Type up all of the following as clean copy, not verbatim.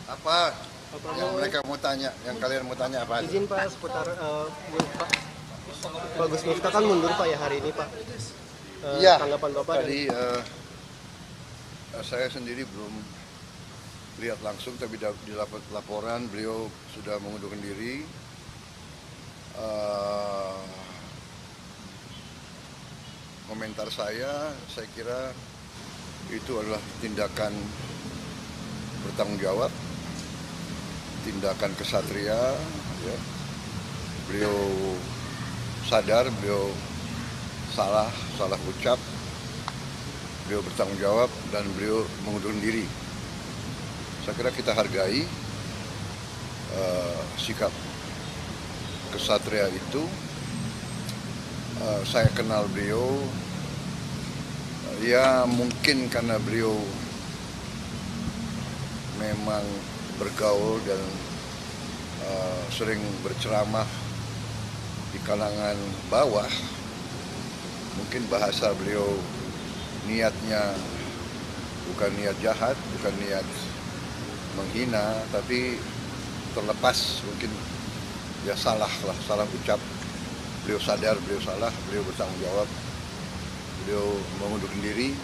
Apa yang mereka mau tanya, yang kalian mau tanya apa? Izin Pak seputar Pak Gus Miftah kan mundur Pak ya hari ini Pak. Iya. Tanggapan Bapak Tadi saya sendiri belum lihat langsung, tapi didapat laporan beliau sudah mengundurkan diri. Komentar saya kira itu adalah tindakan bertanggung jawab, tindakan kesatria. Ya. Beliau sadar, beliau salah ucap, beliau bertanggung jawab dan beliau mengundurkan diri. Saya kira kita hargai sikap kesatria itu. Saya kenal beliau, ya mungkin karena beliau memang bergaul dan sering berceramah di kalangan bawah. Mungkin bahasa beliau niatnya bukan niat jahat, bukan niat menghina, tapi terlepas mungkin ya salah ucap. Beliau sadar, beliau salah, beliau bertanggung jawab, beliau mengundurkan diri.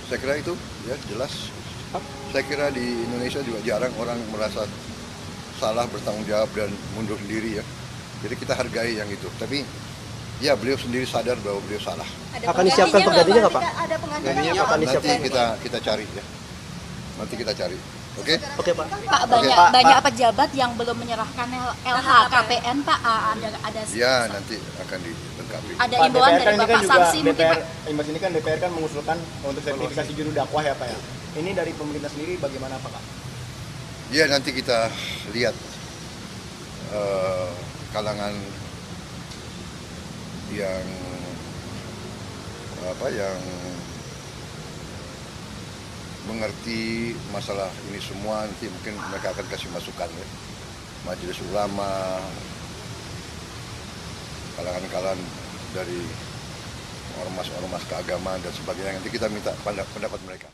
Saya kira itu ya jelas. Saya kira di Indonesia juga jarang orang merasa salah, bertanggung jawab dan mengundurkan diri ya. Jadi kita hargai yang itu. Tapi ya beliau sendiri sadar bahwa beliau salah. akan disiapkan penggantinya nggak Pak? Ada penggantinya Akan Nanti disiapkan. kita cari ya. Nanti kita cari. Oke? Oke Pak. Pak, banyak pejabat yang belum menyerahkan LHKPN Pak. Ada Ya nanti akan dilengkapi. ada imbauan dari Bapak sanksi mungkin Pak. Imbas ini kan DPR kan mengusulkan untuk sertifikasi juru dakwah ya Pak ya. Ini dari pemerintah sendiri bagaimana Pak? Ya nanti kita lihat kalangan yang mengerti masalah ini semua, nanti mungkin mereka akan kasih masukan ya. Majelis ulama, kalangan dari ormas-ormas keagamaan dan sebagainya, nanti kita minta pendapat mereka.